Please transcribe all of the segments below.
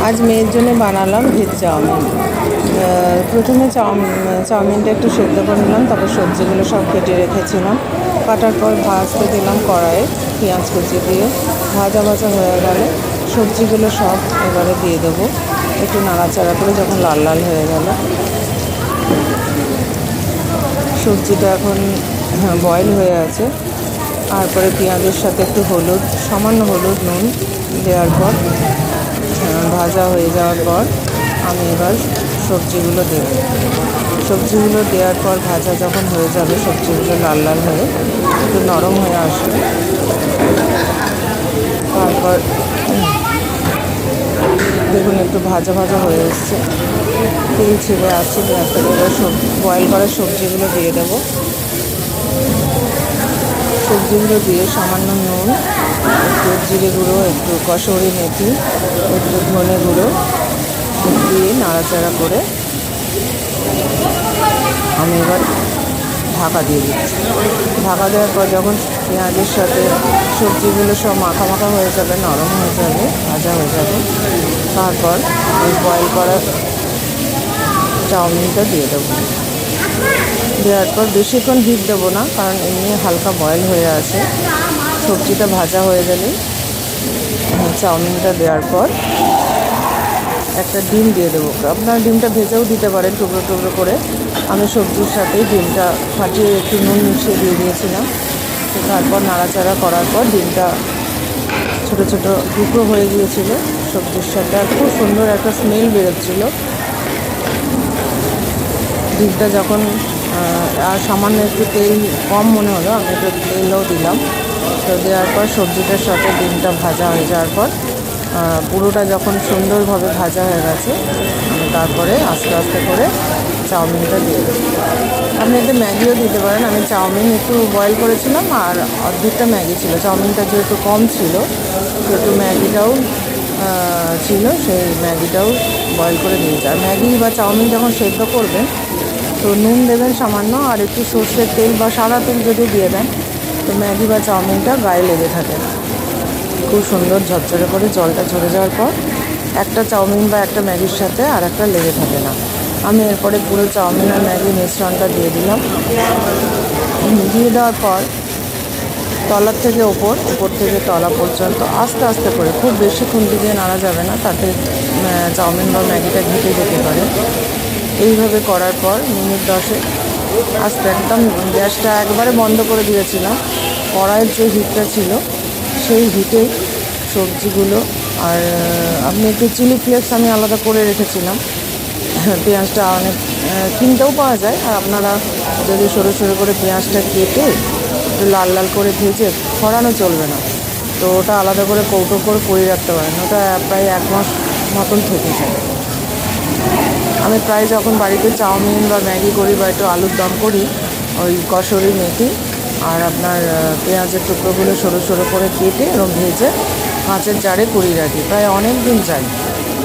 আজ মেয়ের জন্য বানালাম ভেজ চাউমিন। প্রথমে চাউমিনটা একটু সেদ্ধ করে নিলাম, তারপর সবজিগুলো সব কেটে রেখেছিলাম। কাটার পর ভাজতে দিলাম কড়াইয়ে, পেঁয়াজ কুচি দিয়ে ভাজা ভাজা হয়ে গেলে সবজিগুলো সব এবারে দিয়ে দেবো। একটু নাড়াচাড়া করে যখন লাল লাল হয়ে গেল, সবজিটা এখন বয়েল হয়ে আছে। তারপরে পেঁয়াজের সাথে একটু হলুদ, সামান্য হলুদ, নুন দেওয়ার পর ভাজা হয়ে যাওয়ার পর আমি এবার সবজিগুলো দেব। সবজিগুলো দেওয়ার পর ভাজা যখন হয়ে যাবে, সবজিগুলো লাল লাল হয়ে একটু নরম হয়ে আসবে, তারপর দেখুন একটু ভাজা ভাজা হয়ে এসছে, তেল ছেড়ে আসছে। তারপরে এবার বয়েল করা সবজিগুলো দিয়ে দেবো। সবজিগুলো দিয়ে সামান্য নুন, একটু জিরে গুঁড়ো, একটু কসুরি মেথি, একটু ধনে গুঁড়ো দিয়ে নাড়াচাড়া করে আমি এবার ঢাকা দিয়ে দিচ্ছি। ঢাকা দেওয়ার পর যখন পেঁয়াজের সাথে সবজিগুলো সব মাখা মাখা হয়ে যাবে, নরম হয়ে যাবে, ভাজা হয়ে যাবে, তারপর ওই বয়েল করা চাউমিনটা দিয়ে দেবো। দেওয়ার পর বেশিক্ষণ হিট দেবো না, কারণ এমনি হালকা বয়েল হয়ে আছে। সবজিটা ভাজা হয়ে গেলেই চাউমিনটা দেওয়ার পর একটা ডিম দিয়ে দেবো। আপনারা ডিমটা ভেজেও দিতে পারেন টুকরো টুকরো করে। আমি সবজির সাথেই ডিমটা ফাটিয়ে একটু নুন মিশিয়ে দিয়ে দিয়েছিলাম। তো তারপর নাড়াচাড়া করার পর ডিমটা ছোটো ছোটো টুকরো হয়ে গিয়েছিলো সবজির সাথে, আর খুব সুন্দর একটা স্মেল বেরোচ্ছিলো। ডিমটা যখন আর সামান্য একটু তেল কম মনে হলো, আমি একটু তেলও দিলাম। তো দেওয়ার পর সবজিটার সাথে ডিমটা ভাজা হয়ে যাওয়ার পর পুরোটা যখন সুন্দরভাবে ভাজা হয়ে গেছে, আমি তারপরে আস্তে আস্তে করে চাউমিনটা দিয়ে দেবো। আপনি এতে ম্যাগিও দিতে পারেন। আমি চাউমিন একটু বয়েল করেছিলাম আর অর্ধেকটা ম্যাগি ছিল। চাউমিনটা যেহেতু কম ছিল, একটু ম্যাগিটাও ছিল, সেই ম্যাগিটাও বয়েল করে দিয়েছি। আর ম্যাগি বা চাউমিন যখন সেদ্ধ করবেন, তো নুন দেবেন সামান্য, আর একটু সর্ষের তেল বা সাদা তেল যদি দিয়ে দেন, তো ম্যাগি বা চাউমিনটা গায়ে লেগে থাকে না। খুব সুন্দর ঝরঝরে করে জলটা ঝরে যাওয়ার পর একটা চাউমিন বা একটা ম্যাগির সাথে আর একটা লেগে থাকে না। আমি এরপরে পুরো চাউমিন আর ম্যাগি মিশ্রণটা দিয়ে দিলাম। দিয়ে দেওয়ার পর তলার থেকে ওপর, উপর থেকে তলা পর্যন্ত আস্তে আস্তে করে, খুব বেশি খুন্তি দিয়ে নাড়া যাবে না, তাতে চাউমিন বা ম্যাগিটা ঘেটে যেতে পারে। এইভাবে করার পর মিনিট 10 আস্তে, একদম গ্যাসটা একবারে বন্ধ করে দিয়েছিলাম। কড়াইয়ের যে হিটটা ছিল সেই হিটেই সবজিগুলো, আর আপনি একটু চিলি ফ্লেক্স আমি আলাদা করে রেখেছিলাম। পেঁয়াজটা অনেক কিনতেও পাওয়া যায়, আর আপনারা যদি সরু সরু করে পেঁয়াজটা কেটে একটু লাল লাল করে ভেজে, ছড়ানো চলবে না, তো ওটা আলাদা করে কৌটো করে পরিয়ে রাখতে পারেন। ওটা প্রায় 1 মাস মতন থেকে যায়। আমি প্রায় যখন বাড়িতে চাউমিন বা ম্যাগি করি বা একটু আলুর দম করি, ওই কসুরি মেথি আর আপনার পেঁয়াজের টুকরোগুলো সরু সরু করে কেটে এবং ভেজে কাঁচের জারে পুড়িয়ে রাখি, প্রায় অনেক দিন যায়।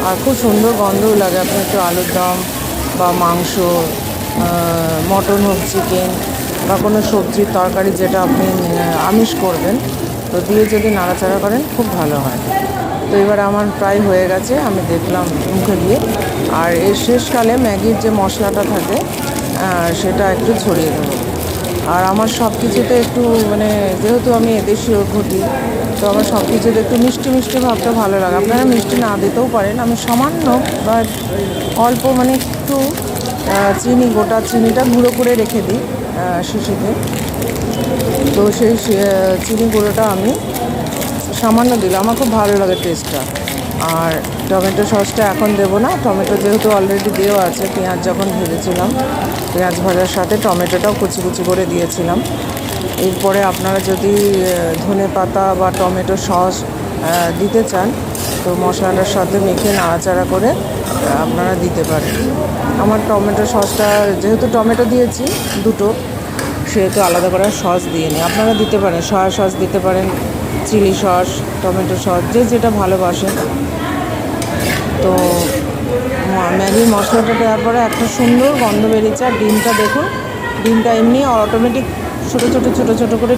আর খুব সুন্দর গন্ধও লাগে। আপনি একটু আলুর দম বা মাংস, মটন হোক, চিকেন বা কোনো সবজির তরকারি যেটা আপনি আমিষ করবেন, তো দিয়ে যদি নাড়াচাড়া করেন খুব ভালো হয়। তো এবার আমার প্রায় হয়ে গেছে, আমি দেখলাম মুখে দিয়ে। আর এর শেষকালে ম্যাগির যে মশলাটা থাকে সেটা একটু ছড়িয়ে দেবো। আর আমার সব কিছুতে একটু মানে, যেহেতু আমি এদেশীয় ঘটি, তো আমার সব কিছুতে একটু মিষ্টি মিষ্টি ভাবটা ভালো লাগে। আপনারা মিষ্টি না দিতেও পারেন। আমি সামান্য বা অল্প মানে একটু চিনি, গোটা চিনিটা গুঁড়ো করে রেখে দিই শিশিতে। তো সেই চিনি গুঁড়োটা আমি সামান্য দিলাম, আমার খুব ভালো লাগে টেস্টটা। আর টমেটো সসটা এখন দেবো না, টমেটো যেহেতু অলরেডি দেওয়া আছে। পেঁয়াজ যখন ভেজেছিলাম, পেঁয়াজ ভাজার সাথে টমেটোটাও কুচি কুচি করে দিয়েছিলাম। এরপরে আপনারা যদি ধনে পাতা বা টমেটো সস দিতে চান, তো মশলাটার সাথে মেখে নাড়াচাড়া করে আপনারা দিতে পারেন। আমার টমেটো সসটা, যেহেতু টমেটো দিয়েছি দুটো, সেহেতু আলাদা করে সস দিয়ে নিই। আপনারা দিতে পারেন সয়া সস দিতে পারেন, চিলি সস, টমেটো সস, যে যেটা ভালোবাসেন। তো ম্যাগির মশলাটা দেওয়ার পরে একটা সুন্দর গন্ধ বেরিয়েছে। আর ডিমটা দেখুন, ডিমটা এমনি অটোমেটিক ছোটো ছোটো ছোটো ছোটো করে